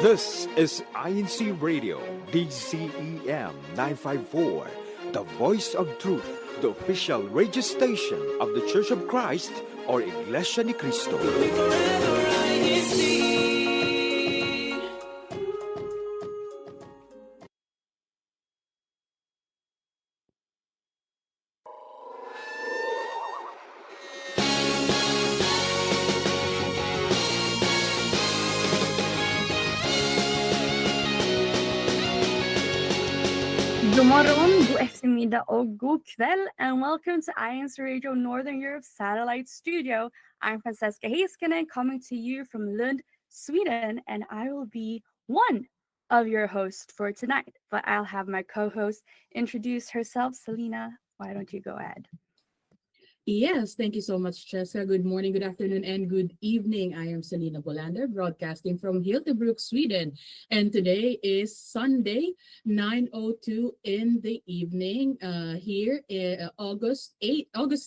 This is INCRadio, DCEM 954, the voice of truth, the official radio station of the Church of Christ or Iglesia ni Cristo. God morgon, god eftermiddag och god kväll, and welcome to INCRadio Northern Europe Satellite Studio. I'm Francesca Heiskanen, coming to you from Lund, Sweden, and I will be one of your hosts for tonight. But I'll have my co-host introduce herself. Selena, why don't you go ahead? Yes, thank you so much, Jessica. Good morning, good afternoon, and good evening. I am Selena Bolander, broadcasting from Hyltebruk, Sweden. And today is Sunday, 9:02 in the evening, here in August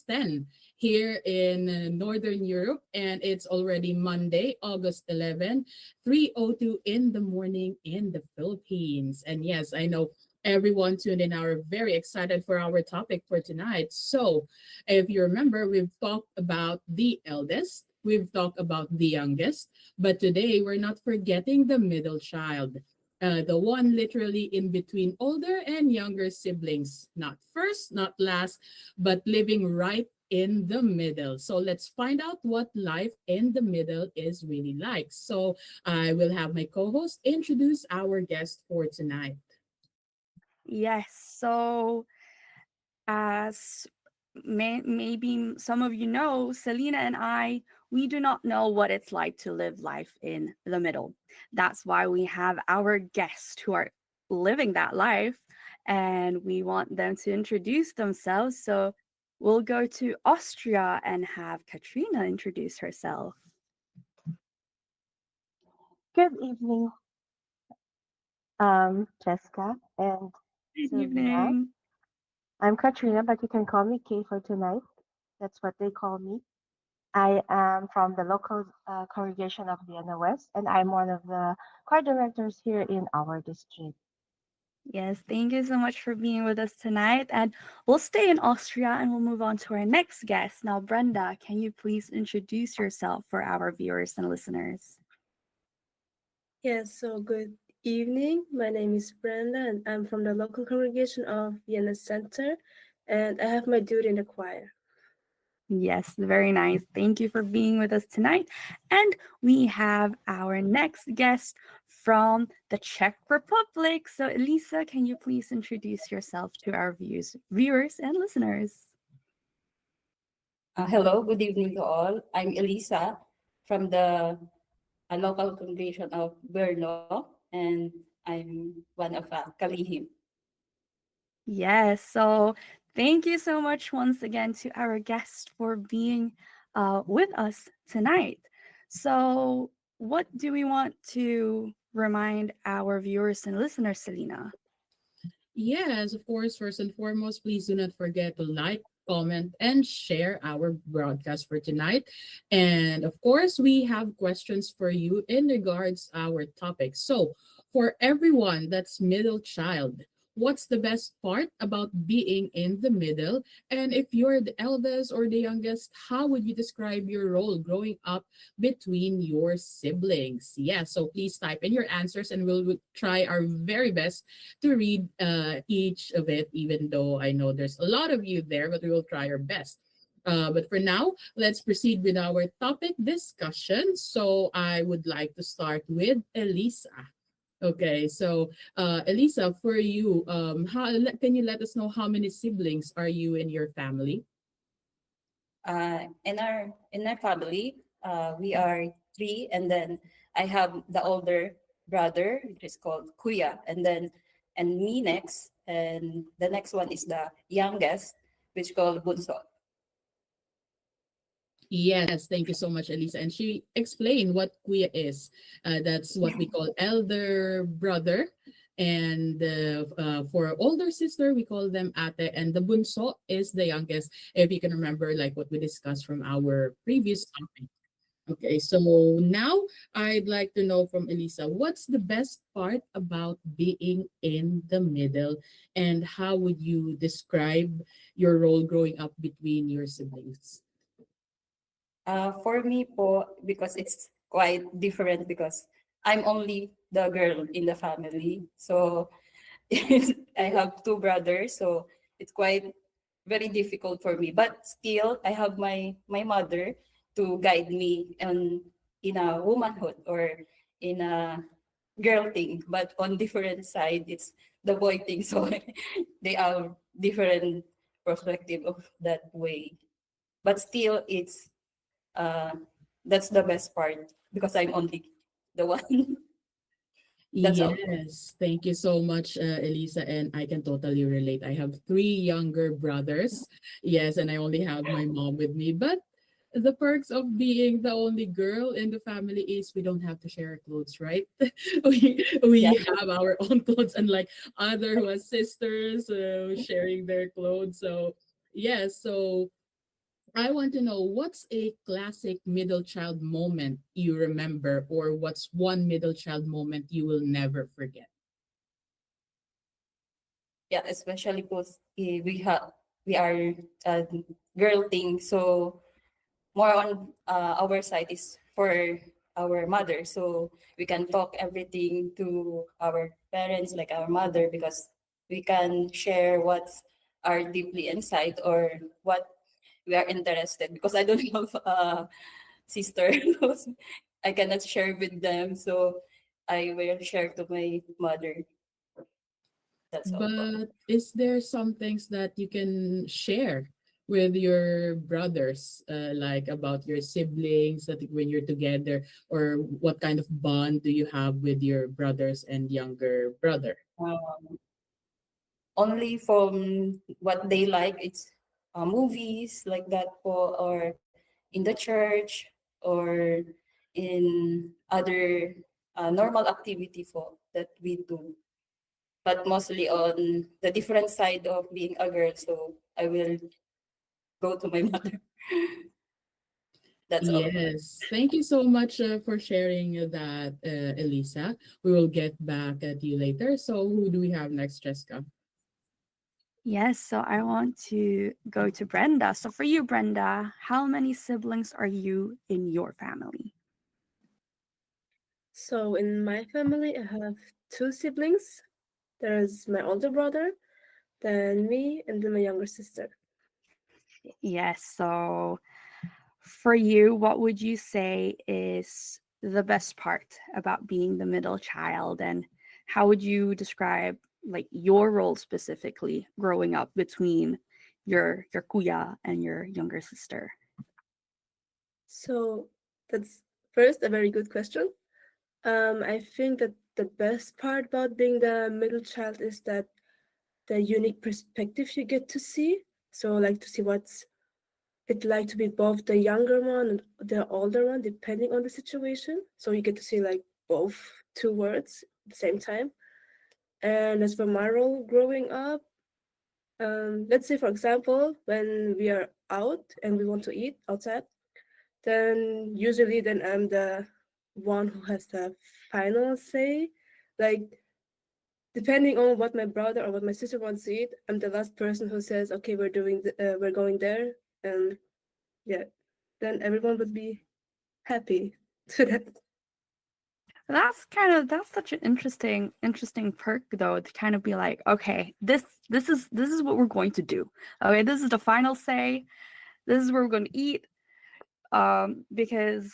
10, here in Northern Europe. And it's already Monday, August 11, 3:02 in the morning in the Philippines. And yes, I know everyone tuned in are very excited for our topic for tonight. So, if you remember, we've talked about the eldest, we've talked about the youngest, but today we're not forgetting the middle child, the one literally in between older and younger siblings, not first, not last, but living right in the middle. So let's find out what life in the middle is really like. So I will have my co-host introduce our guest for tonight. Yes, so as maybe some of you know, Selena and I, we do not know what it's like to live life in the middle. That's why we have our guests who are living that life, and we want them to introduce themselves. So we'll go to Austria and have Katrina introduce herself. Good evening, Jessica and Good Sylvia. evening. I'm Katrina, but you can call me Kay for tonight. That's what they call me. I am from the local congregation of Vienna West, and I'm one of the choir directors here in our district. Yes, thank you so much for being with us tonight. And we'll stay in Austria and we'll move on to our next guest. Now, Brenda, can you please introduce yourself for our viewers and listeners? Yes, so good evening. My name is Brenda, and I'm from the local congregation of Vienna Center, and I have my duty in the choir. Yes, very nice. Thank you for being with us tonight. And we have our next guest from the Czech Republic. So, Elisa, can you please introduce yourself to our viewers and listeners? Hello, good evening to all. I'm Elisa from the local congregation of Brno, and I'm one of Kalihim. Yes, so thank you so much once again to our guest for being with us tonight. So, what do we want to remind our viewers and listeners, Selena? Yes, of course, first and foremost, please do not forget to like, comment, and share our broadcast for tonight. And of course, we have questions for you in regards our topic. So, for everyone that's middle child, what's the best part about being in the middle? And if you're the eldest or the youngest, how would you describe your role growing up between your siblings? Yeah, so please type in your answers and we'll try our very best to read each of it, even though I know there's a lot of you there, but we will try our best. But for now, let's proceed with our topic discussion. So I would like to start with Elisa. Okay, so Elisa, for you, can you let us know how many siblings are you in your family? In our family, we are three, and then I have the older brother, which is called Kuya, and me next, and the next one is the youngest, which called Bunso. Yes, thank you so much, Elisa. And she explained what kuya is. That's what we call elder brother. And for older sister, we call them ate. And the bunso is the youngest, if you can remember, like what we discussed from our previous topic. Okay, so now I'd like to know from Elisa, what's the best part about being in the middle, and how would you describe your role growing up between your siblings? For me po, because it's quite different because I'm only the girl in the family. So I have two brothers, so it's quite very difficult for me. But still, I have my mother to guide me in a womanhood or in a girl thing. But on different side, it's the boy thing. So they are different perspective of that way. But still, it's uh, that's the best part because I'm only the one. That's all. Yes, thank you so much, Elisa, and I can totally relate. I have three younger brothers. Yes, and I only have my mom with me. But the perks of being the only girl in the family is we don't have to share clothes, right? Yeah. We have our own clothes, unlike other who has sisters sharing their clothes. So yes, so I want to know, what's a classic middle child moment you remember, or what's one middle child moment you will never forget? Yeah, especially because we are a girl thing, so more on our side is for our mother, so we can talk everything to our parents, like our mother, because we can share what's are deeply inside or what we are interested. Because I don't have a sister, I cannot share with them, so I will share to my mother. That's all po. But is there some things that you can share with your brothers, like about your siblings, that when you're together, or what kind of bond do you have with your brothers and younger brother? Um, Only from what they like, it's movies like that po, or in the church, or in other normal activity po that we do. But mostly on the different side of being a girl, so I will go to my mother. That's all. Yes, thank you so much for sharing that, Elisa. We will get back at you later. So, who do we have next, Jessica? Yes, so I want to go to Brenda. So for you, Brenda, how many siblings are you in your family? So in my family, I have two siblings. There's my older brother, then me, and then my younger sister. Yes, so for you, what would you say is the best part about being the middle child, and how would you describe like your role specifically growing up between your kuya and your younger sister? So that's first a very good question. I think that the best part about being the middle child is that the unique perspective you get to see. So like to see what's it like to be both the younger one and the older one, depending on the situation. So you get to see like both two words at the same time. And as for my role growing up, let's say for example, when we are out and we want to eat outside, then usually then I'm the one who has the final say. Like depending on what my brother or what my sister wants to eat, I'm the last person who says, "Okay, we're going there," and yeah, then everyone would be happy to that. That's such an interesting perk though, to kind of be like, okay, this is what we're going to do. Okay, this is the final say. This is where we're going to eat. Because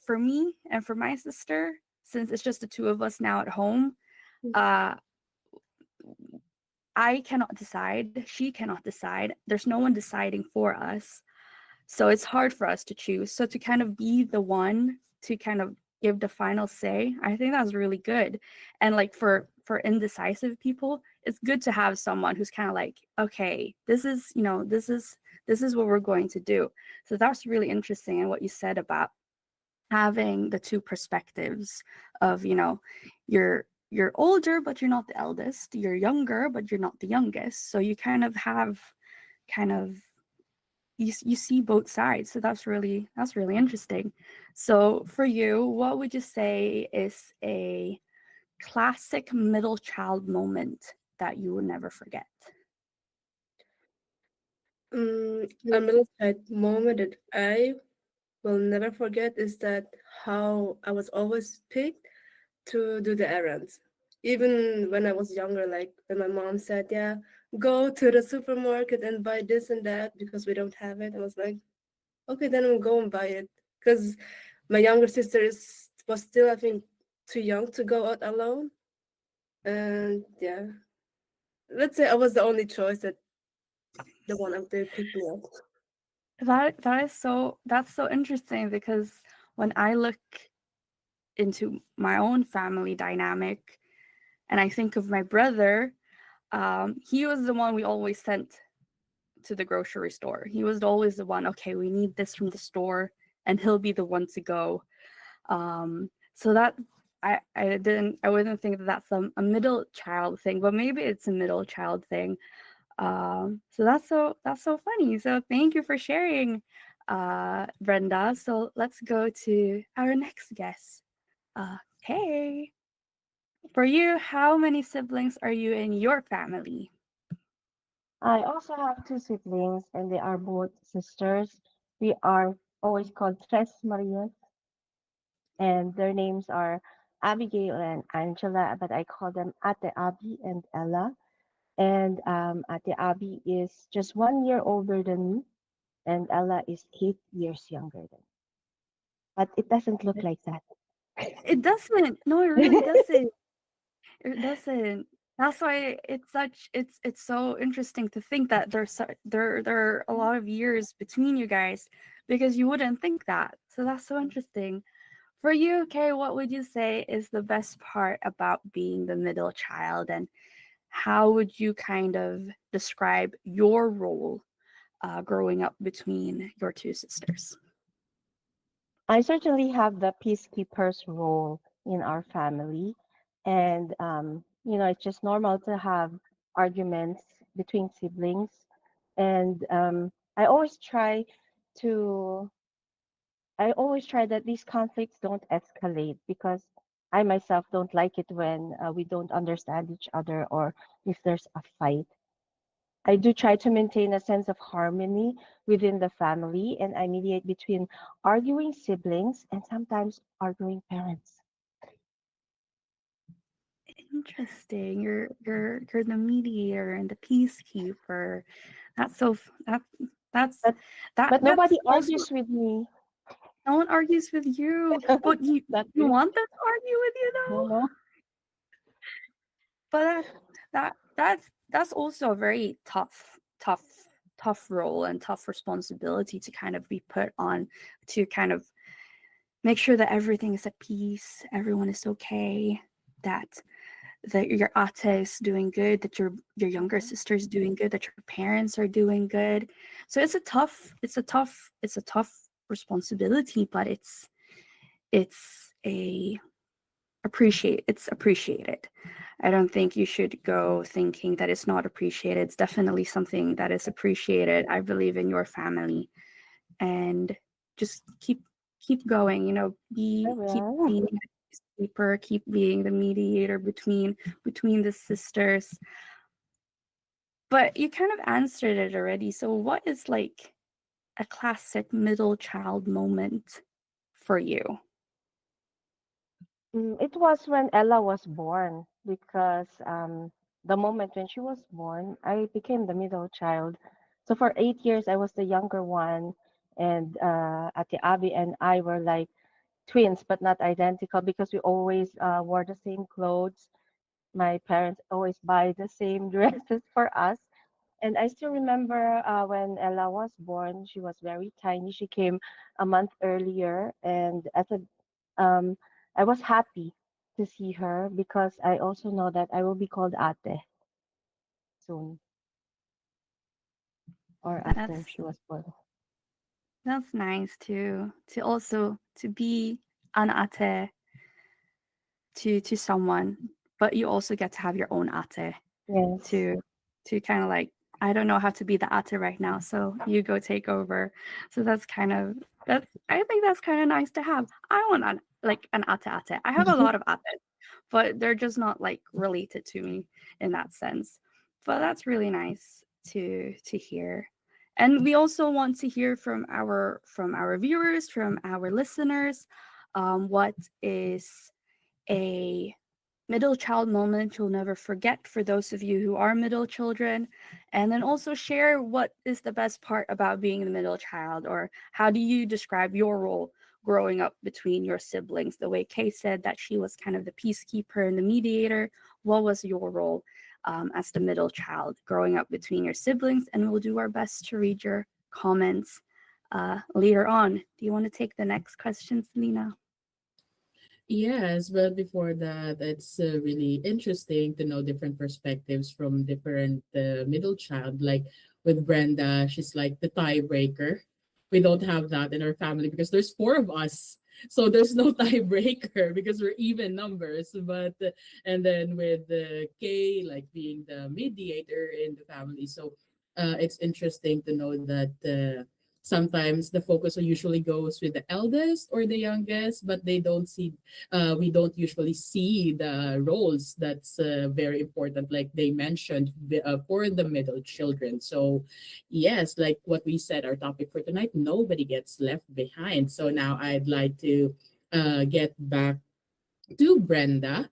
for me and for my sister, since it's just the two of us now at home, uh I cannot decide, she cannot decide. There's no one deciding for us. So it's hard for us to choose. So to kind of be the one to kind of give the final say, I think that's really good. And like for indecisive people, it's good to have someone who's kind of like, okay, this is what we're going to do. So that's really interesting. And what you said about having the two perspectives of, you're older but you're not the eldest, you're younger but you're not the youngest, so you kind of have kind of you see both sides. So that's really interesting. So for you, what would you say is a classic middle child moment that you will never forget? A middle child moment that I will never forget is that how I was always picked to do the errands. Even when I was younger, like when my mom said, "Yeah, go to the supermarket and buy this and that because we don't have it," I was like, "Okay, then I'll go and buy it." Because my younger sister was still, I think, too young to go out alone, and yeah, let's say I was the only choice that the one out there picked me up. That's so interesting, because when I look into my own family dynamic and I think of my brother, he was the one we always sent to the grocery store. He was always the one, okay, we need this from the store, and he'll be the one to go. So that I wouldn't think that that's a middle child thing, but maybe it's a middle child thing. So that's so funny. So thank you for sharing, Brenda. So let's go to our next guest. Hey, for you, how many siblings are you in your family? I also have two siblings, and they are both sisters. We are always called Tres Marias, and their names are Abigail and Angela, but I call them Ate Abi and Ella. And Ate Abi is just 1 year older than me, and Ella is 8 years younger than me. But it doesn't look like that. It doesn't. No, it really doesn't. It doesn't. That's why it's so interesting to think that there are a lot of years between you guys, because you wouldn't think that. So that's so interesting. For you, Kay, what would you say is the best part about being the middle child, and how would you kind of describe your role growing up between your two sisters? I certainly have the peacekeeper's role in our family. And, it's just normal to have arguments between siblings. And I always try to, I always try that these conflicts don't escalate, because I myself don't like it when we don't understand each other, or if there's a fight. I do try to maintain a sense of harmony within the family, and I mediate between arguing siblings and sometimes arguing parents. Interesting. You're the mediator and the peacekeeper. That's so that's But but that's nobody also, argues with me. no one argues with you, but That you is, want them to argue with you though. no. But that's also a very tough role and tough responsibility to kind of be put on, to kind of make sure that everything is at peace, everyone is okay, that your ate is doing good, that your younger sister is doing good, that your parents are doing good. So it's a tough responsibility, but it's it's appreciated. I don't think you should go thinking that it's not appreciated. It's definitely something that is appreciated. I believe in your family, and just keep going. Keep Well, being a peacekeeper, keep being the mediator between the sisters. But you kind of answered it already. So what is like a classic middle child moment for you? it was when Ella was born, because the moment when she was born, I became the middle child. So for 8 years, I was the younger one, and Ate Abi and I were like twins, but not identical, because we always wore the same clothes. My parents always buy the same dresses for us. And I still remember when Ella was born, she was very tiny. She came a month earlier, and um, I was happy to see her, because I also know that I will be called Ate soon, or after That's she was born. that's nice to also to be an ate to someone, but you also get to have your own ate Yes. to kind of like I don't know how to be the ate right now, so you go take over. So that's kind of that's I think that's kind of nice to have. I want an ate. I have a lot of ates, but they're just not like related to me in that sense. But that's really nice to hear. And we also want to hear from our viewers, from our listeners, what is a middle child moment you'll never forget for those of you who are middle children, and then also share what is the best part about being the middle child, or how do you describe your role growing up between your siblings. The way Kay said that she was kind of the peacekeeper and the mediator, what was your role as the middle child growing up between your siblings? And we'll do our best to read your comments later on. Do you want to take the next question, Selena? Yes, but before that, it's really interesting to know different perspectives from different middle child. Like with Brenda, she's like the tiebreaker. We don't have that in our family because there's four of us. So there's no tiebreaker because we're even numbers. But and then with Kay, like being the mediator in the family. So it's interesting to know that sometimes the focus usually goes with the eldest or the youngest, but they don't see we don't usually see the roles that's very important, like they mentioned for the middle children. So, yes, like what we said, our topic for tonight, nobody gets left behind. So now I'd like to get back to Brenda.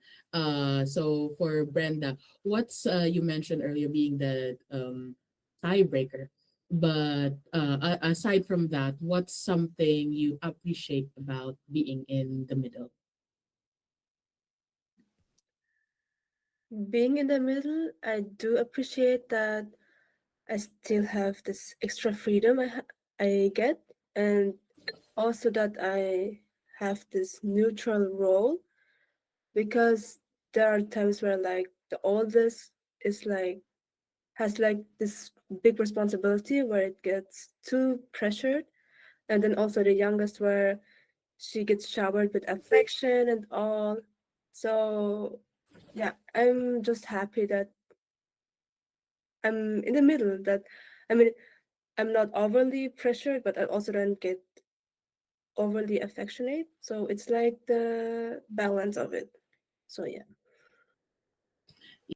So for Brenda, what's you mentioned earlier being the tiebreaker, but aside from that, what's something you appreciate about being in the middle? Being in the middle, I do appreciate that I still have this extra freedom I get, and also that I have this neutral role, because there are times where like the oldest is like has like this big responsibility where it gets too pressured, and then also the youngest where she gets showered with affection and all. So yeah, I'm just happy that I'm in the middle. That I mean, I'm not overly pressured, but I also don't get overly affectionate. So it's like the balance of it. So yeah.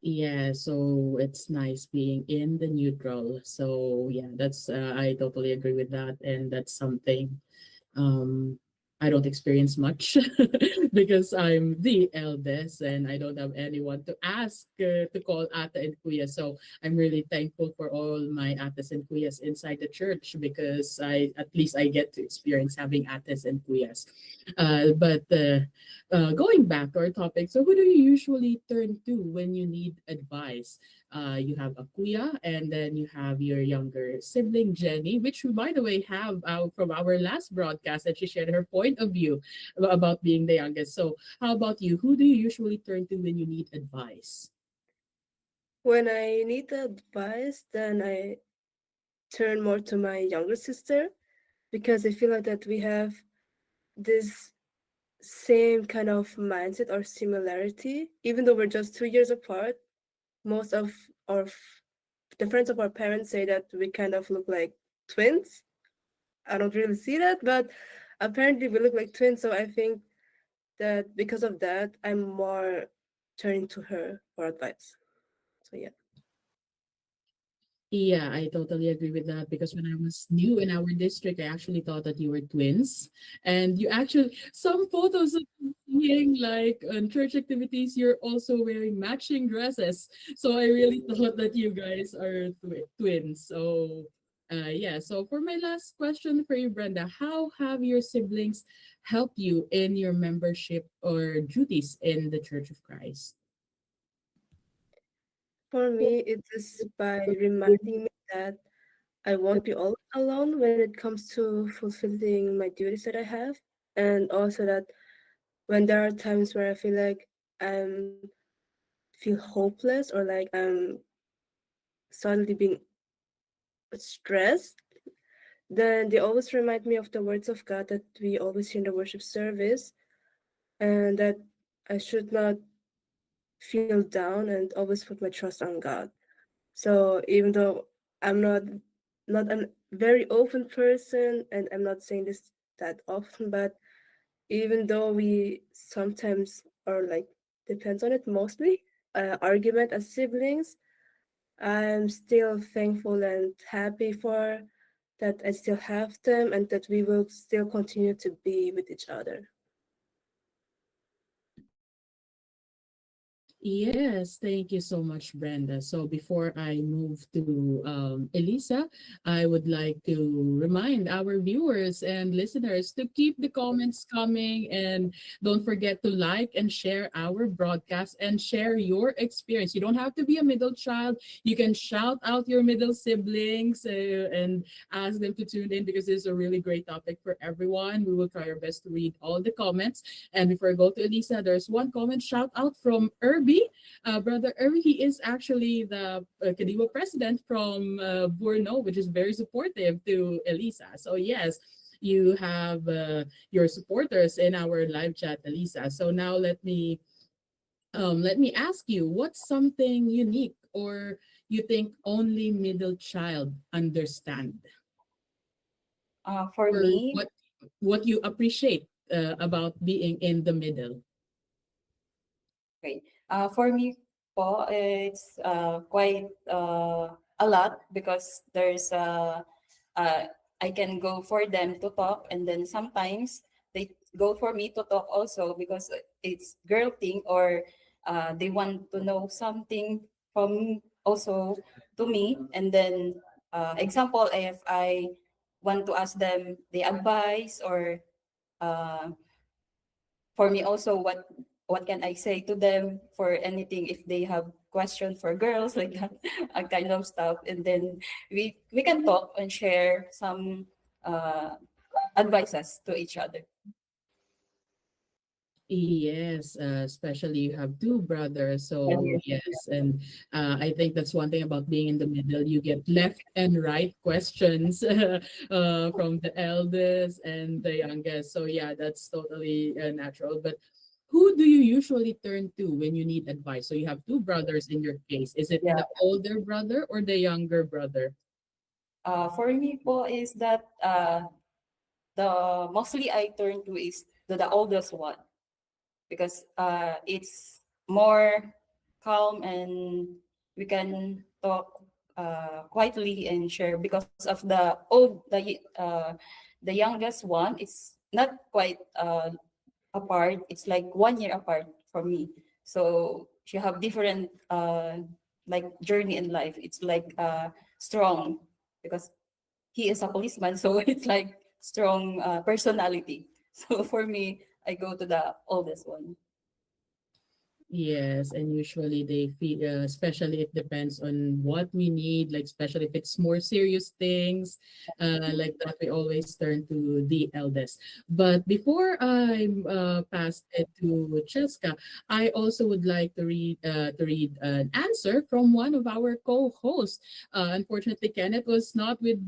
Yeah, so it's nice being in the neutral. So yeah, that's I totally agree with that, and that's something um I don't experience much because I'm the eldest and I don't have anyone to ask to call ate and kuya. So I'm really thankful for all my ates and kuyas inside the church because I at least I get to experience having ates and kuyas. But going back to our topic, so who do you usually turn to when you need advice? You have a kuya, and then you have your younger sibling Jenny, which we, by the way, have from our last broadcast that she shared her point of view about being the youngest. So, how about you? Who do you usually turn to when you need advice? When I need advice, then I turn more to my younger sister, because I feel like that we have this same kind of mindset or similarity, even though we're just 2 years apart. Most of our the friends of our parents say that we kind of look like twins. I don't really see that, but apparently we look like twins. So I think that because of that, I'm more turning to her for advice. So yeah. Yeah, I totally agree with that because when I was new in our district, I actually thought that you were twins. And you actually, some photos of you seeing like on church activities, you're also wearing matching dresses. So I really thought that you guys are twins. So, yeah. So for my last question for you, Brenda, how have your siblings helped you in your membership or duties in the Church of Christ? For me, it is by reminding me that I won't be all alone when it comes to fulfilling my duties that I have. And also that when there are times where I feel like I'm feel hopeless, or like I'm suddenly being stressed, then they always remind me of the words of God that we always hear in the worship service, and that I should not feel down and always put my trust on God. So even though I'm not a very open person, and I'm not saying this that often, but even though we sometimes or like depends on it mostly argument as siblings, I'm still thankful and happy for that I still have them and that we will still continue to be with each other. Yes, thank you so much, Brenda. So before I move to Elisa, I would like to remind our viewers and listeners to keep the comments coming, and don't forget to like and share our broadcast and share your experience. You don't have to be a middle child. You can shout out your middle siblings and ask them to tune in because this is a really great topic for everyone. We will try our best to read all the comments. And before I go to Elisa, there's one comment shout out from Irby. Brother Irby, he is actually the Kadiwa president from Borno, which is very supportive to Elisa. So, yes, you have your supporters in our live chat, Elisa. So now let me ask you, what's something unique or you think only middle child understand, For or me, what you appreciate about being in the middle? okay. For me po, it's quite a lot because there's uh, I can go for them to talk, and then sometimes they go for me to talk also because it's girl thing, or they want to know something from also to me. And then example, if I want to ask them the advice, or uh, for me also, what can I say to them for anything if they have question for girls like that, a kind of stuff. And then we can talk and share some uh, advices to each other. Yes, especially you have two brothers. So yes, and I think that's one thing about being in the middle. You get left and right questions from the eldest and the youngest. So yeah, that's totally natural. But who do you usually turn to when you need advice? So you have two brothers in your case. Is it Yeah. the older brother or the younger brother? For me po is that the mostly I turn to is the oldest one, because it's more calm, and we can talk quietly and share. Because of the youngest one, it's not quite apart. It's like 1 year apart from me. So she have different like journey in life. It's like strong because he is a policeman, so it's like strong personality. So for me, I go to the oldest one. Yes, and usually they feel, especially it depends on what we need, like especially if it's more serious things, like that, we always turn to the eldest. But before I pass it to Cheska, I also would like to read an answer from one of our co-hosts. Unfortunately, Kenneth was not with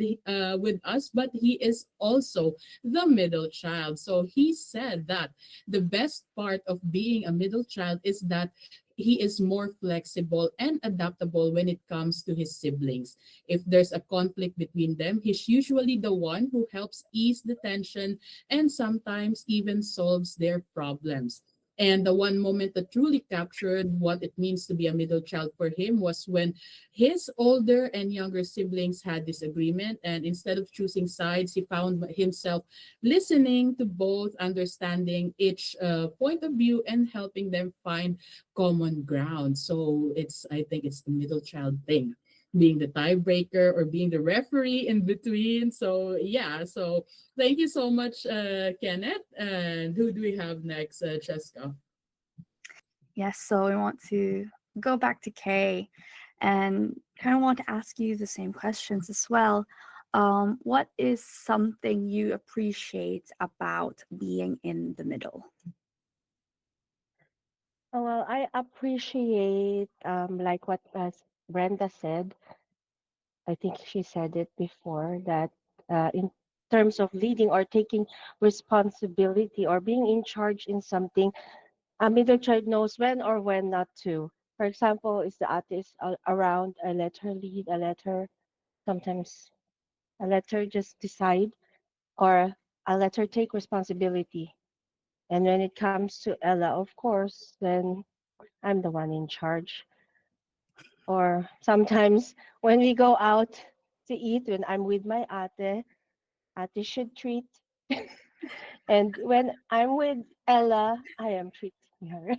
us, but he is also the middle child. So he said that the best part of being a middle child is that he is more flexible and adaptable when it comes to his siblings. If there's a conflict between them, he's usually the one who helps ease the tension and sometimes even solves their problems. And the one moment that truly captured what it means to be a middle child for him was when his older and younger siblings had disagreement, and instead of choosing sides, he found himself listening to both, understanding each point of view, and helping them find common ground. So I think it's the middle child thing, being the tiebreaker or being the referee in between. So yeah, so thank you so much, Kenneth. And who do we have next, Cheska? Yes, so we want to go back to Kay and kind of want to ask you the same questions as well. What is something you appreciate about being in the middle? Oh, well, I appreciate like what Brenda said. I think she said it before that in terms of leading or taking responsibility or being in charge in something, a middle child knows when or when not to. For example, is the artist around, I let her lead, I let her Sometimes I let her just decide, or I let her take responsibility. And when it comes to Ella, of course, then I'm the one in charge. Or sometimes when we go out to eat, when I'm with my ate should treat. And when I'm with Ella, I am treating her.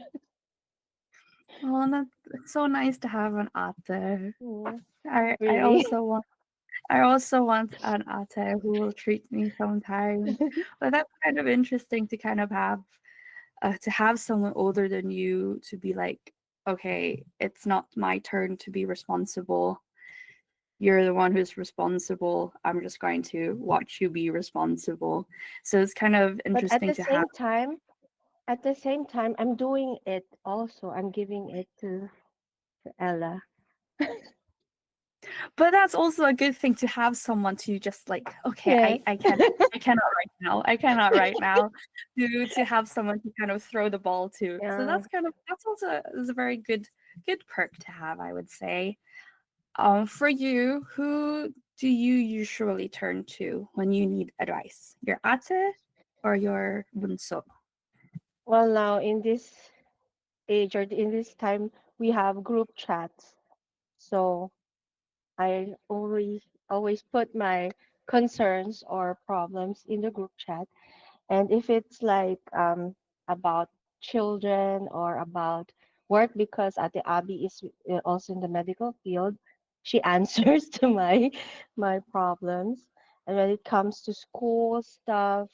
Oh, that's so nice to have an ate. Mm, I really? also want an ate who will treat me sometimes. But that's kind of interesting to kind of have someone older than you to be like, okay, it's not my turn to be responsible. You're the one who's responsible. I'm just going to watch you be responsible. So it's kind of But interesting to have. at the same time, I'm doing it also. I'm giving it to Ella. But that's also a good thing to have someone to just like, okay, Yes. I cannot right now. I cannot right now. To have someone to kind of throw the ball to. So Yeah. that's also is a very good perk to have, I would say. For you, who do you usually turn to when you need advice? Your ate or your bunso? Well, now in this age or in this time, we have group chats. So I always put my concerns or problems in the group chat. And if it's like about children or about work, because Ate Abby is also in the medical field, she answers to my problems. And when it comes to school stuff,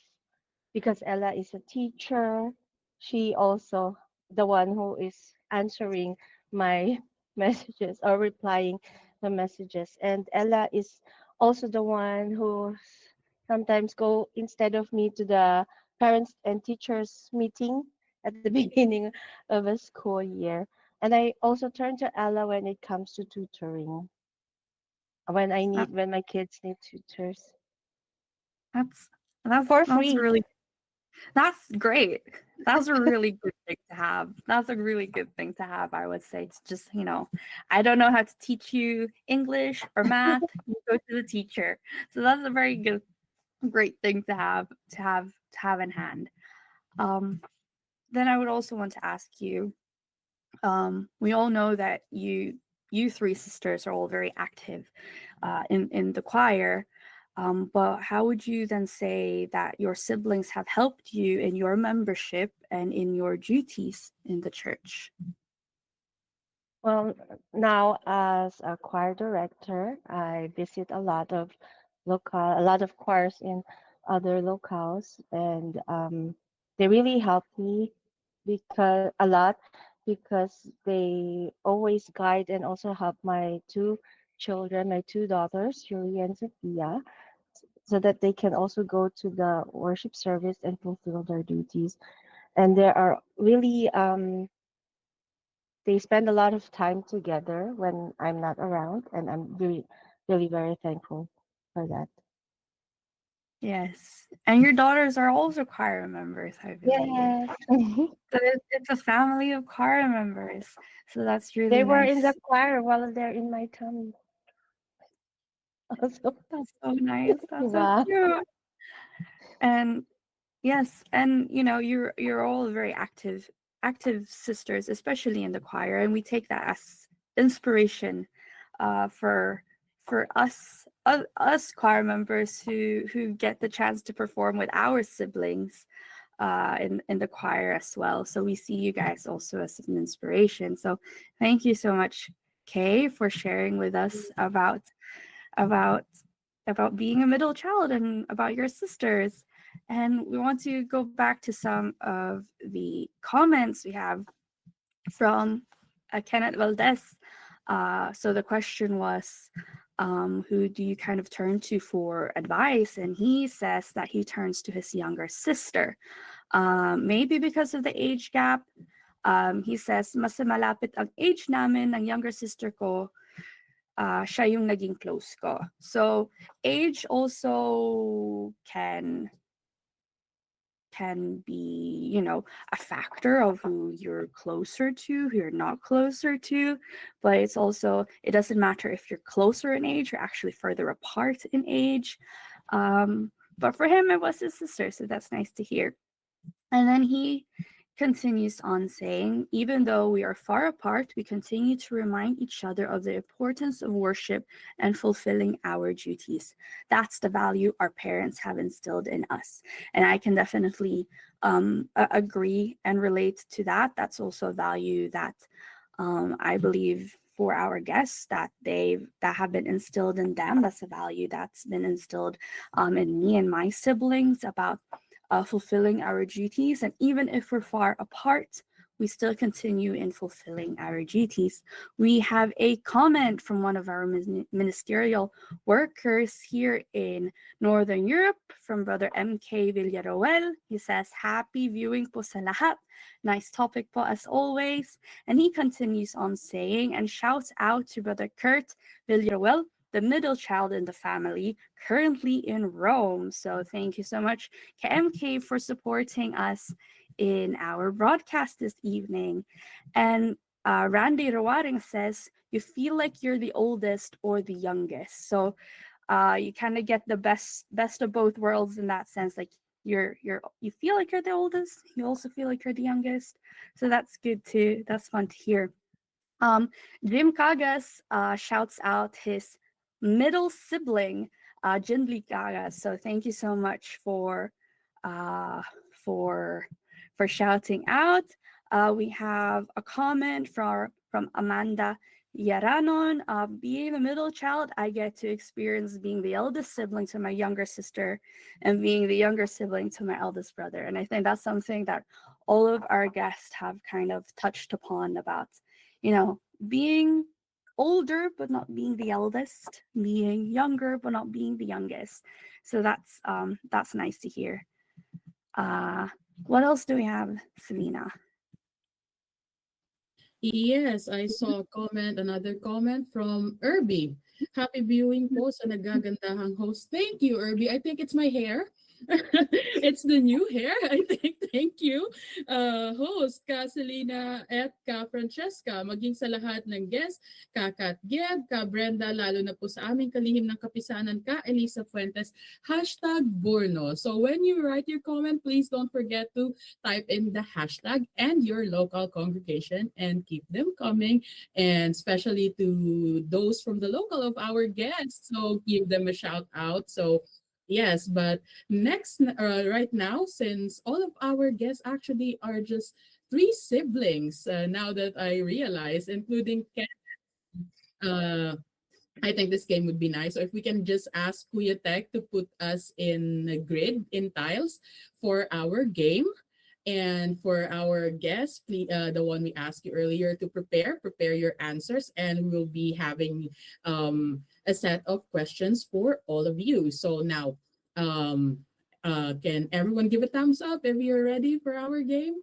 because Ella is a teacher, she also the one who is answering my messages or replying the messages. And Ella is also the one who sometimes go instead of me to the parents and teachers meeting at the beginning of a school year. And I also turn to Ella when it comes to tutoring. That, When my kids need tutors that's that's for that's free. really That's great. That's a really good thing to have. That's a really good thing to have, I would say. To just, I don't know how to teach you English or math. You go to the teacher. So that's a very great thing to have in hand. Um, then I would also want to ask you, we all know that you three sisters are all very active in the choir. But how would you then say that your siblings have helped you in your membership and in your duties in the church? Well, now as a choir director, I visit a lot of choirs in other locales, and they really help me because a lot because they always guide and also help my two children, my two daughters, Julie and Sophia, so that they can also go to the worship service and fulfill their duties. And there are really they spend a lot of time together when I'm not around, and I'm really very thankful for that. Yes. And your daughters are also choir members, I believe. Yes. So it's a family of choir members. So that's They really were in the nice. choir while they're in my tummy. Also, That's so nice. That's so wow. cute. And yes, and you're all very active sisters, especially in the choir, and we take that as inspiration for us choir members who get the chance to perform with our siblings in the choir as well. So we see you guys also as an inspiration. So thank you so much, Kay, for sharing with us about about being a middle child and about your sisters. And we want to go back to some of the comments we have from Kenneth Valdez. So the question was, who do you kind of turn to for advice? And he says that he turns to his younger sister, maybe because of the age gap. He says, mas malapit ang age namin ng younger sister ko, siya yung naging close ko. So age also can can be, you know, a factor of who you're closer to, who you're not closer to. But it's also, it doesn't matter if you're closer in age or actually further apart in age. But for him, it was his sister. So that's nice to hear. And then he continues on saying, even though we are far apart, we continue to remind each other of the importance of worship and fulfilling our duties. That's the value our parents have instilled in us. And I can definitely agree and relate to that. That's also a value that I believe for our guests that have been instilled in them. That's a value that's been instilled in me and my siblings about fulfilling our duties. And even if we're far apart, we still continue in fulfilling our duties. We have a comment from one of our ministerial workers here in Northern Europe, from Brother MK Villaroel. He says, happy viewing po sa lahat. Nice topic po as always. And he continues on saying, and shouts out to Brother Kurt Villaroel, the middle child in the family, currently in Rome. So thank you so much, KMK, for supporting us in our broadcast this evening. And Randy Rawaring says, you feel like you're the oldest or the youngest. So you kind of get the best of both worlds in that sense. Like you feel like you're the oldest, you also feel like you're the youngest. So that's good too. That's fun to hear. Jim Kagas shouts out his middle sibling, Jinli Kagas. So thank you so much for shouting out. We have a comment from Amanda Yaranon. Being the middle child, I get to experience being the eldest sibling to my younger sister and being the younger sibling to my eldest brother. And I think that's something that all of our guests have kind of touched upon about, you know, being older but not being the eldest, being younger but not being the youngest. So that's nice to hear. What else do we have, Selena? Yes, I saw another comment from Irby. Happy viewing po sa nagagandahang host. Thank you, Irby. I think it's my hair. It's the new hair, I think. Thank you. Host, ka Selena at ka Francesca, maging sa lahat ng guests, ka Kat Geb, ka Brenda, lalo na po sa aming kalihim ng kapisanan, ka Elisa Fuentes, #Borno. So when you write your comment, please don't forget to type in the hashtag and your local congregation and keep them coming, and especially to those from the local of our guests. So give them a shout out. So yes, but next, right now, since all of our guests actually are just 3 siblings, now that I realize, including Ken, uh, I think this game would be nice. So if we can just ask Kuya Tech to put us in a grid, in tiles, for our game. And for our guests, please, the one we asked you earlier, to prepare your answers, and we'll be having a set of questions for all of you. So now, can everyone give a thumbs up if you're ready for our game?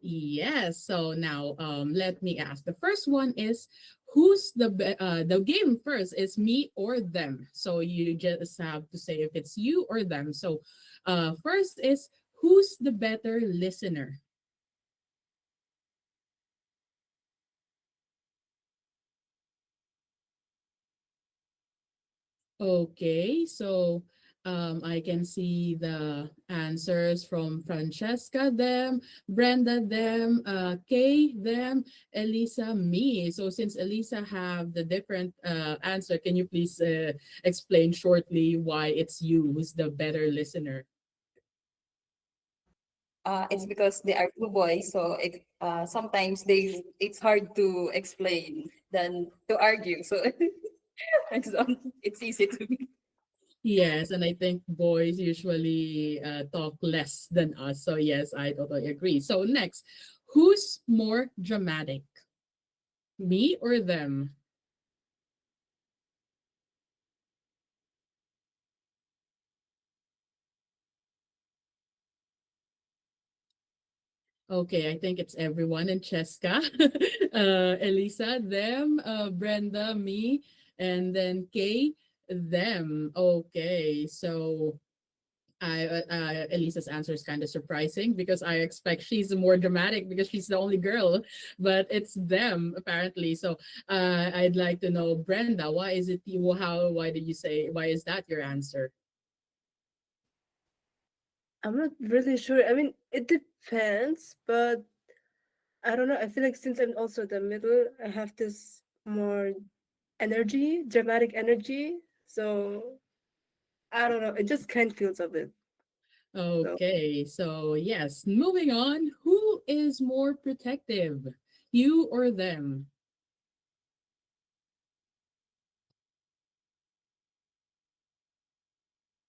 Yes. So now, let me ask. The first one is, the game first is me or them. So you just have to say if it's you or them. So first is, who's the better listener? Okay, so I can see the answers from Francesca, them, Brenda, them, Kay, them, Elisa, me. So since Elisa have the different answer, can you please explain shortly why it's you who's the better listener? It's because they are two boys, so sometimes it's hard to explain than to argue. So it's easy to me. Yes, and I think boys usually talk less than us. So yes, I totally agree. So next, who's more dramatic? Me or them? Okay, I think it's everyone in Cheska. Elisa, them, Brenda, me, and then Kay, them. Okay, so Elisa's answer is kind of surprising because I expect she's more dramatic because she's the only girl, but it's them apparently. So I'd like to know, Brenda, why is it you? Why did you say? Why is that your answer? I'm not really sure. I mean, it depends, but I don't know. I feel like since I'm also the middle, I have this more energy, dramatic energy. So I don't know. It just kind of feels a bit. So Okay, so yes, moving on. Who is more protective, you or them?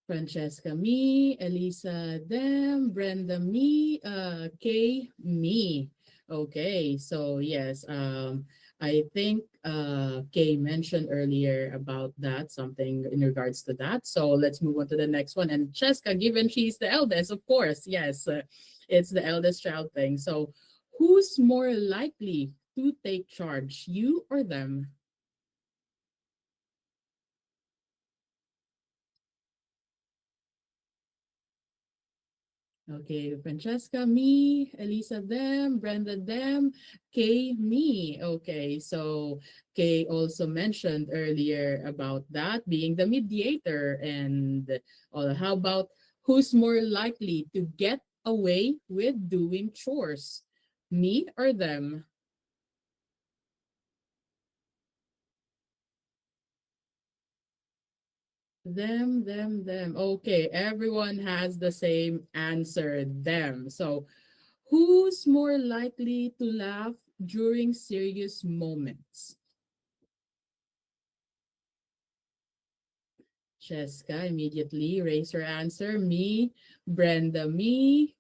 Francesca, me. Elisa, them. Brenda, me. Kay, me. Okay, so yes, I think Kay mentioned earlier about that, something in regards to that. So let's move on to the next one. And Cheska, given she's the eldest, of course, yes, it's the eldest child thing. So who's more likely to take charge, you or them? Okay, Francesca, me, Elisa, them, Brenda, them, Kay, me. Okay, so Kay also mentioned earlier about that being the mediator. And how about who's more likely to get away with doing chores? Me or them? Them. Okay, everyone has the same answer, them. So who's more likely to laugh during serious moments? Cheska immediately raise her answer. Me. Brenda, me.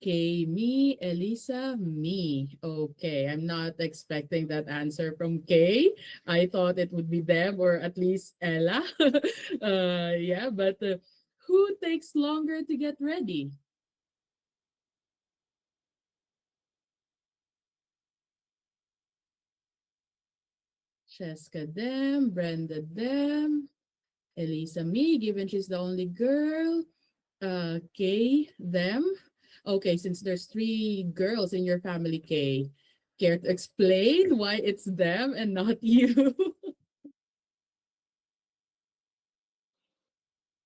Kay, me. Elisa, me. Okay, I'm not expecting that answer from Kay. I thought it would be them or at least Ella. Yeah, but who takes longer to get ready? Cheska, them. Brenda, them. Elisa, me, given she's the only girl. Kay, them. Okay, since there's three girls in your family, Kay, care to explain why it's them and not you?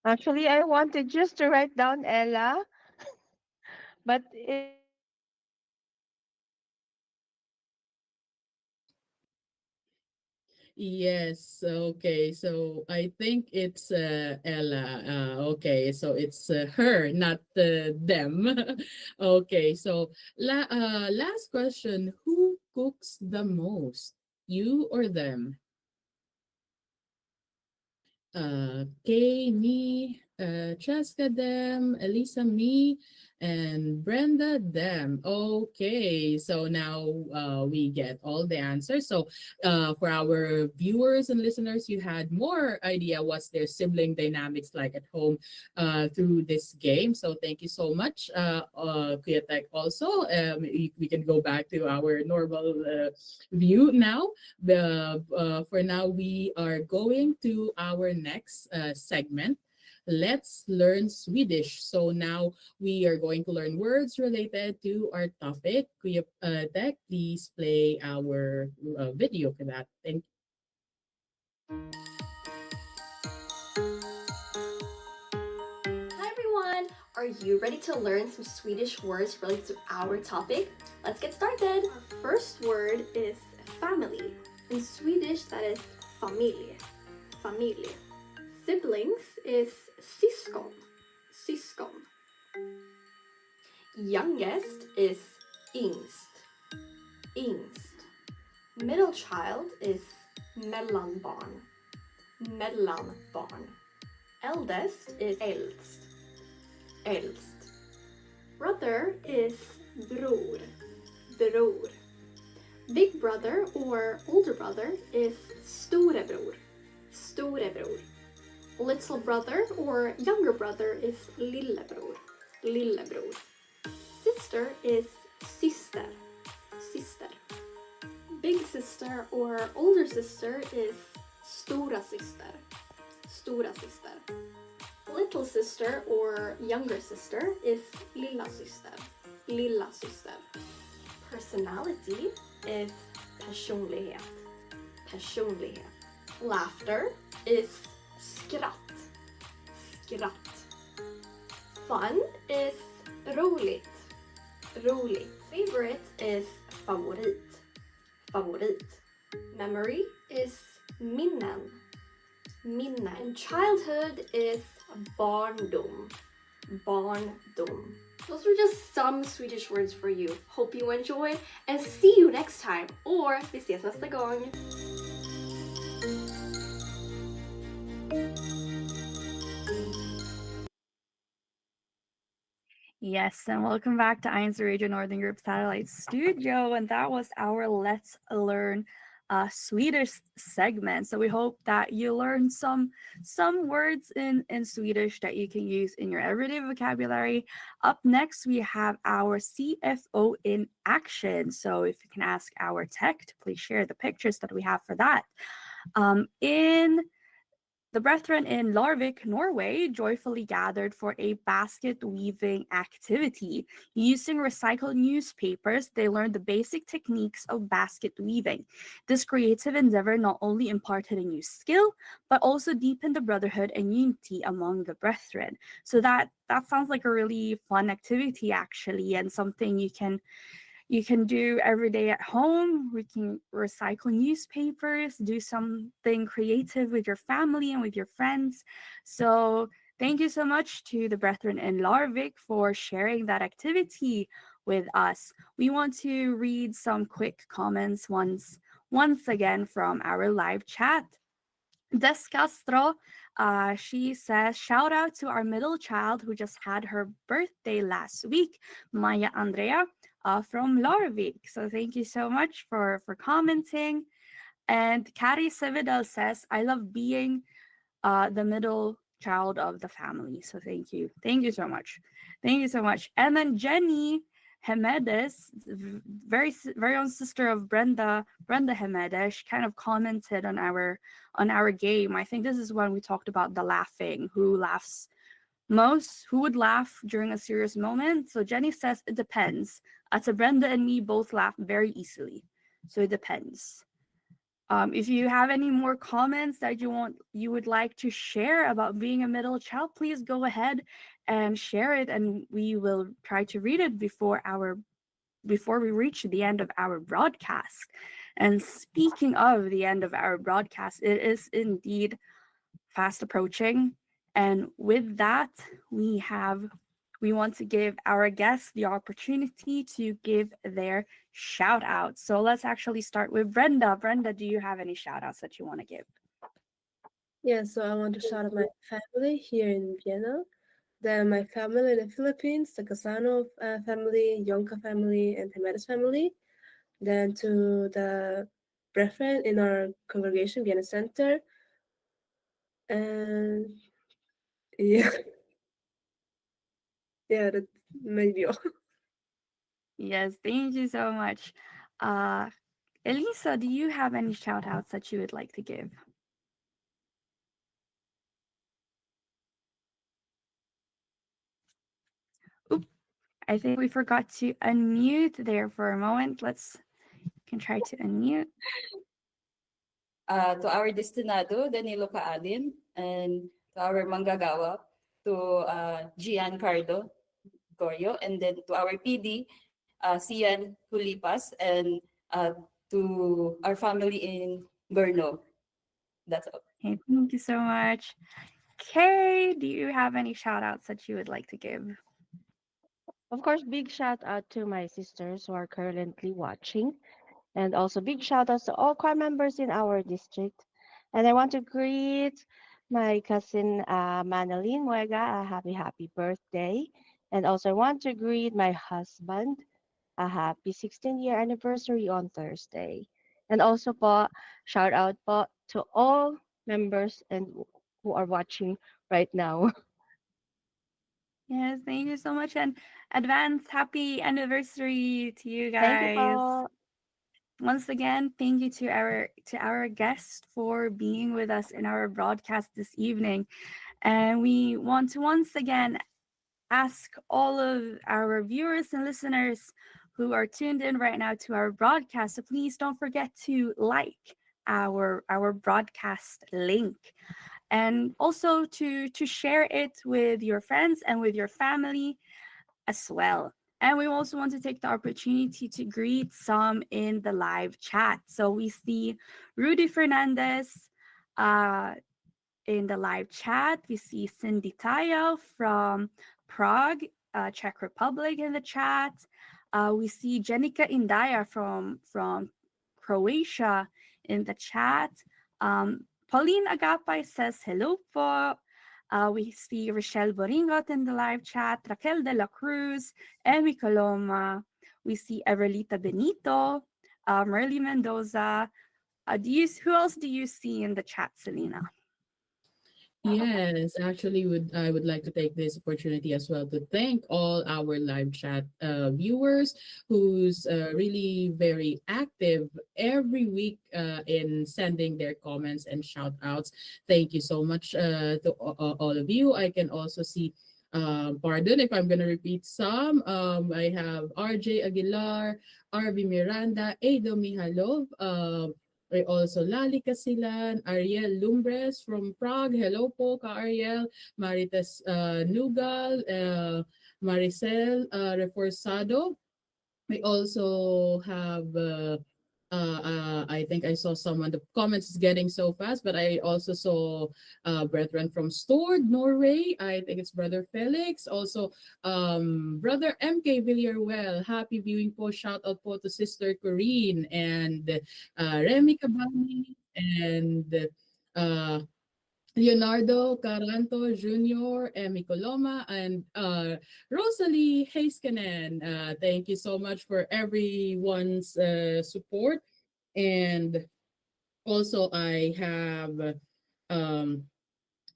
Actually, I wanted just to write down Ella, but it Yes, okay. So I think it's Ella. Okay, so it's her, not them. Okay, so last question. Who cooks the most? You or them? Kay, me, Cheska, them, Elisa, me, and Brenda, them. Okay, so now we get all the answers. So for our viewers and listeners, you had more idea what's their sibling dynamics like at home through this game. So thank you so much, Kuya Tech. Also, we can go back to our normal view now. For now, we are going to our next segment. Let's learn Swedish. So now we are going to learn words related to our topic. Kuya Tech, please play our video for that. Thank Hi everyone! Are you ready to learn some Swedish words related to our topic? Let's get started! Our first word is family. In Swedish, that is familj. Familj. Siblings is syskon. Syskon. Youngest is yngst. Yngst. Middle child is mellanbarn. Mellanbarn. Eldest is äldst. Äldst. Brother is bror. Bror. Big brother or older brother is storebror. Storebror. Little brother or younger brother is lillebror. Lillebror. Sister is syster. Syster. Big sister or older sister is stora syster. stora syster. Little sister or younger sister is lilla syster. Lilla syster. Personality is personlighet. Personlighet. Laughter is skratt. Skratt. Fun is roligt. Roligt. Favorite is favorit. Favorit. Memory is minnen. Minnen. And childhood is barndom. Barndom. Those were just some Swedish words for you. Hope you enjoy and see you next time. Or vi ses nästa gång. Yes, and welcome back to INCRadio Northern Europe Satellite Studio. And that was our Let's Learn Swedish segment. So we hope that you learned some words in Swedish that you can use in your everyday vocabulary. Up next, we have our CFO in action. So if you can ask our tech to please share the pictures that we have for that. In the brethren in Larvik, Norway, joyfully gathered for a basket weaving activity. Using recycled newspapers, they learned the basic techniques of basket weaving. This creative endeavor not only imparted a new skill, but also deepened the brotherhood and unity among the brethren. So that sounds like a really fun activity, actually, and something you can do every day at home. We can recycle newspapers, do something creative with your family and with your friends. So thank you so much to the brethren in Larvik for sharing that activity with us. We want to read some quick comments once again from our live chat. Des Castro, she says, shout out to our middle child who just had her birthday last week, Maya Andrea from Larvik. So thank you so much for commenting. And Kari Sevidal says, I love being the middle child of the family. So thank you. Thank you so much. Thank you so much. And then Jenny Hemedes, very own sister of Brenda Hemedes, kind of commented on our game. I think this is when we talked about the laughing, who laughs most, who would laugh during a serious moment. So Jenny says it depends. So Brenda and me both laugh very easily. So it depends. If you have any more comments that you would like to share about being a middle child, please go ahead and share it, and we will try to read it before we reach the end of our broadcast. And speaking of the end of our broadcast, it is indeed fast approaching. And with that, we want to give our guests the opportunity to give their shout out. So let's actually start with Brenda. Brenda, do you have any shout outs that you want to give? Yeah, so I want to shout out my family here in Vienna, then my family in the Philippines, the Casano family, Yonka family, and Jimenez family, then to the brethren in our congregation, Vienna Center, and yeah, yeah, that maybe all. Yes, thank you so much. Elisa, do you have any shout outs that you would like to give? Oop, I think we forgot to unmute there for a moment. Can try to unmute. To our destinado, Danilo Kaadin, and to our manggagawa, to Gian Cardo Gorio, and then to our PD, Sian Hulipas, and to our family in Brno. That's all. Okay, thank you so much. Kay, do you have any shout outs that you would like to give? Of course, big shout out to my sisters who are currently watching, and also big shout outs to all choir members in our district. And I want to greet my cousin Manalyn Muega a happy birthday. And also I want to greet my husband a happy 16-year anniversary on Thursday. And also po, shout out po to all members and who are watching right now. Yes, thank you so much. And advance happy anniversary to you Thank you guys. po. Once again, thank you to our guest for being with us in our broadcast this evening. And we want to once again ask all of our viewers and listeners who are tuned in right now to our broadcast, so please don't forget to like our broadcast link, and also to share it with your friends and with your family as well. And we also want to take the opportunity to greet some in the live chat. So we see Rudy Fernandez in the live chat. We see Cindy Tayo from Prague, Czech Republic in the chat. We see Jenica Indaya from Croatia in the chat. Pauline Agapay says hello po. We see Rochelle Boringot in the live chat, Raquel de la Cruz, Emi Coloma. We see Everlita Benito, Merly Mendoza. Who else do you see in the chat, Selena? Yes, actually, would I would like to take this opportunity as well to thank all our live chat viewers who's really very active every week in sending their comments and shout outs. Thank you so much to all of you. I can also see, pardon if I'm going to repeat some. I have RJ Aguilar, RV Miranda, Ado Mihalov, I also Lali Casilan, Ariel Lumbres from Prague. Hello po, ka Ariel. Marites Nugal, Maricel Reforzado. We also have, I think I saw someone, the comments is getting so fast, but I also saw brethren from Stored, Norway. I think it's Brother Felix. Also, Brother MK Villarwell. Happy viewing po. Shout out po to Sister Corinne and Remy Cabani and uh, Leonardo Caranto Jr., Emmy Coloma, and Rosalie Heiskanen. Thank you so much for everyone's support. And also, I have um,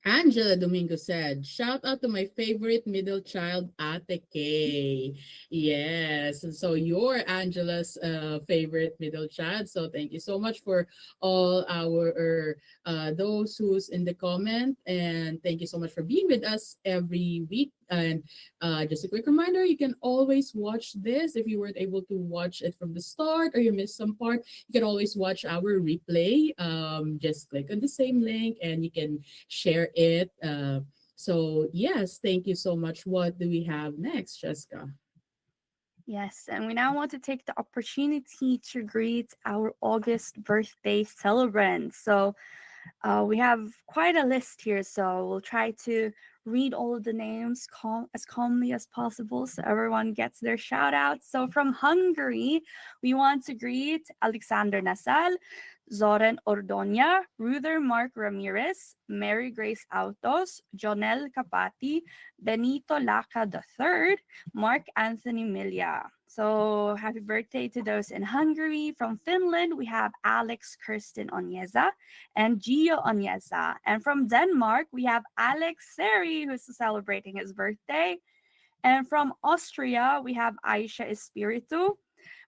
Angela Domingo said, shout out to my favorite middle child, Ate K. Yes. And so you're Angela's favorite middle child. So thank you so much for all our those who's in the comment. And thank you so much for being with us every week. And just a quick reminder, you can always watch this if you weren't able to watch it from the start or you missed some part. You can always watch our replay. Just click on the same link and you can share it. So yes, thank you so much. What do we have next, Jessica? Yes, and we now want to take the opportunity to greet our August birthday celebrants. So we have quite a list here, so we'll try to read all of the names as calmly as possible so everyone gets their shout out. So from Hungary, we want to greet Alexander Nasal, Zoran Ordonia, Ruther Mark Ramirez, Mary Grace Autos, Jonel Capati, Benito Laca III, Mark Anthony Milia. So happy birthday to those in Hungary. From Finland, we have Alex Kirsten Onyeza and Gio Onyeza. And from Denmark, we have Alex Seri, who's celebrating his birthday. And from Austria, we have Aisha Espiritu,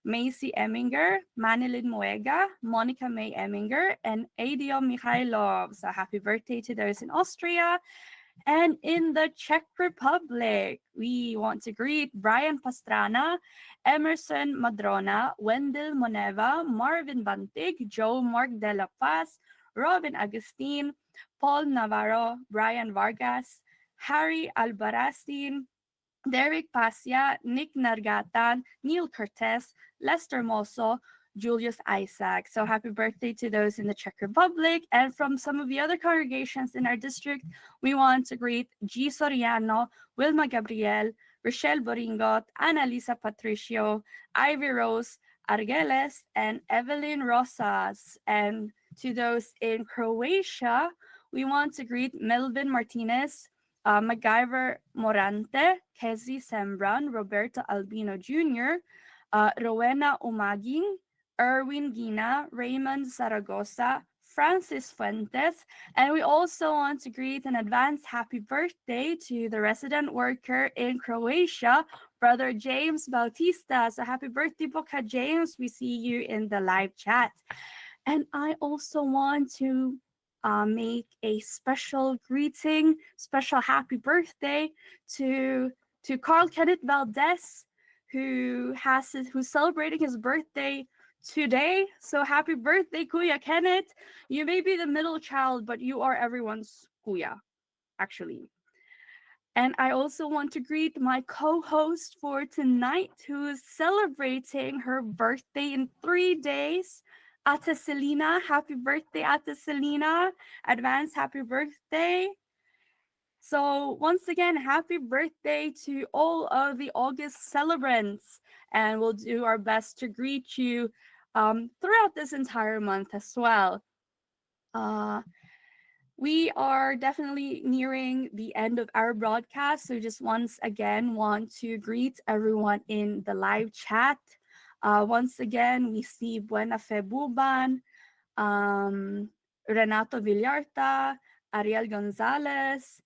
Macy Eminger, Manilin Muega, Monica May Eminger, and Adio Mikhailov. So happy birthday to those in Austria. And in the Czech Republic, we want to greet Brian Pastrana, Emerson Madrona, Wendell Moneva, Marvin Bantig, Joe Mark de la Paz, Robin Agustin, Paul Navarro, Brian Vargas, Harry Albarracin, Derek Pasia, Nick Nargatan, Neil Cortez, Lester Mosso, Julius Isaac. So happy birthday to those in the Czech Republic. And from some of the other congregations in our district, we want to greet G. Soriano, Wilma Gabriel, Rochelle Boringot, Annalisa Patricio, Ivy Rose, Argeles, and Evelyn Rosas. And to those in Croatia, we want to greet Melvin Martinez, MacGyver Morante, Kezi Sembran, Roberto Albino Jr., Rowena Umaging, Erwin Gina, Raymond Zaragoza, Francis Fuentes, and we also want to greet an advance happy birthday to the resident worker in Croatia, Brother James Bautista. So happy birthday, Boca James. We see you in the live chat. And I also want to make a special greeting, special happy birthday to Carl Kenneth Valdez, who's celebrating his birthday today. So happy birthday, Kuya Kenneth. You may be the middle child, but you are everyone's Kuya, actually. And I also want to greet my co-host for tonight, who is celebrating her birthday in 3 days. Ate Selena, happy birthday, Ate Selena. Advance happy birthday. So once again, happy birthday to all of the August celebrants. And we'll do our best to greet you throughout this entire month as well. We are definitely nearing the end of our broadcast. So just once again, want to greet everyone in the live chat. Once again, we see Buena Fe Buban, Renato Villarta, Ariel Gonzalez.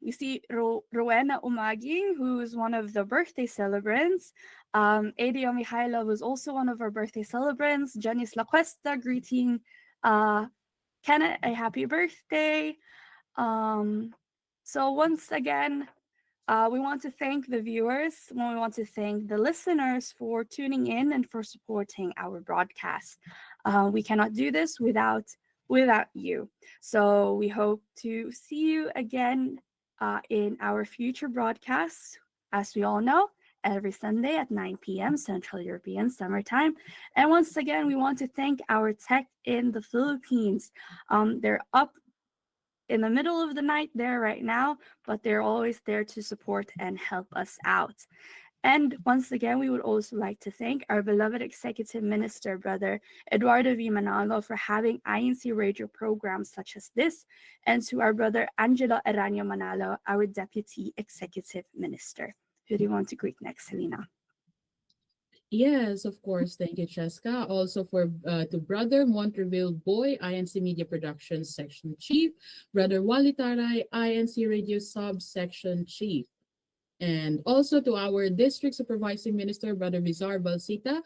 We see Rowena Umaging, who is one of the birthday celebrants. Adia Mihailov was also one of our birthday celebrants. Janice La Cuesta greeting Kenneth a happy birthday. So once again, we want to thank the viewers. We want to thank the listeners for tuning in and for supporting our broadcast. We cannot do this without you. So we hope to see you again in our future broadcasts. As we all know, every Sunday at 9 p.m. Central European Summer Time. And once again, we want to thank our tech in the Philippines. They're up in the middle of the night there right now, but they're always there to support and help us out. And once again, we would also like to thank our beloved Executive Minister, Brother Eduardo V. Manalo, for having INCRadio programs such as this, and to our brother Angelo Eranio Manalo, our Deputy Executive Minister. Who do you want to greet next, Selena? Yes, of course. Thank you, Cheska. Also for to Brother Montreville Boy, INC Media Productions Section Chief, Brother Wally Taray, INC Radio Subsection Chief, and also to our District Supervising Minister, Brother Bizar Balsita,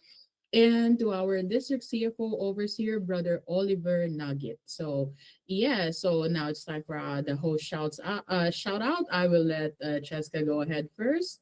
and to our District CFO Overseer, Brother Oliver Nugget. So yeah, so now it's time for the host shout out. I will let Cheska go ahead first.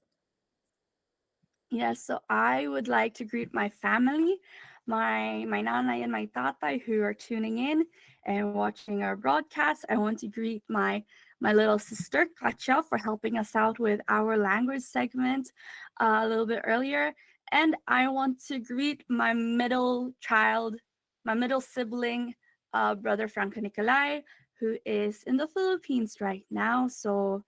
Yes, so I would like to greet my family, my nanay and my tatay who are tuning in and watching our broadcast. I want to greet my little sister Katja for helping us out with our language segment a little bit earlier. And I want to greet my middle child, my middle sibling, brother Franco Nicolai, who is in the Philippines right now. So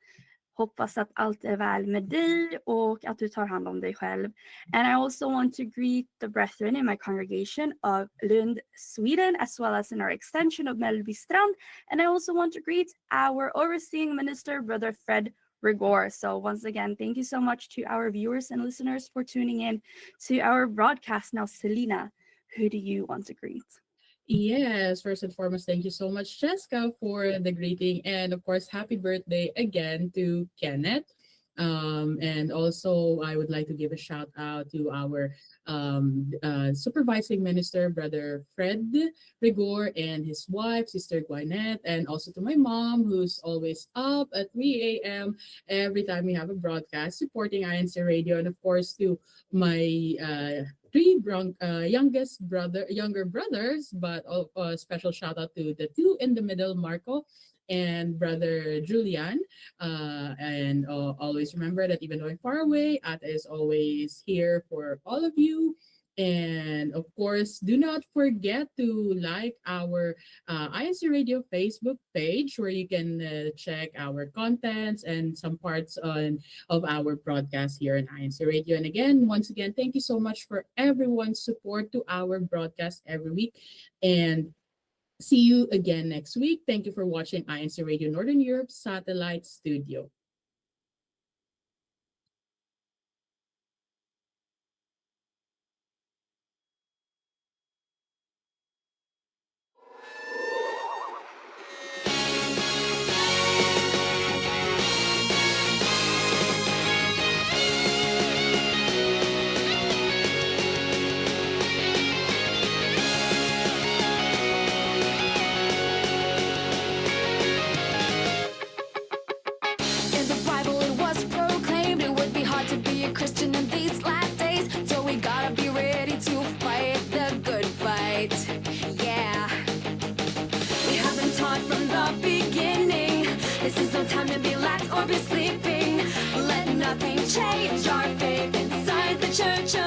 hoppas att allt är väl med dig och att du tar hand om dig själv. And I also want to greet the brethren in my congregation of Lund, Sweden, as well as in our extension of Mellbystrand. And I also want to greet our overseeing minister, Brother Fred Rigor. So once again, thank you so much to our viewers and listeners for tuning in to our broadcast. Now, Selena, who do you want to greet? Yes, first and foremost, thank you so much, Jessica, for the greeting. And of course, happy birthday again to Kenneth. And also, I would like to give a shout out to our supervising minister, Brother Fred Rigor, and his wife, Sister Gwyneth, and also to my mom, who's always up at 3 a.m. every time we have a broadcast supporting INCRadio, and of course, to my younger brothers, but special shout out to the two in the middle, Marco and Brother Julian. And always remember that even though I'm far away, Ata is always here for all of you. And of course, do not forget to like our INCRadio Facebook page, where you can check our contents and some parts of our broadcast here in INCRadio. And again, once again, thank you so much for everyone's support to our broadcast every week. And see you again next week. Thank you for watching INCRadio Northern Europe Satellite Studio. change our faith inside the Church of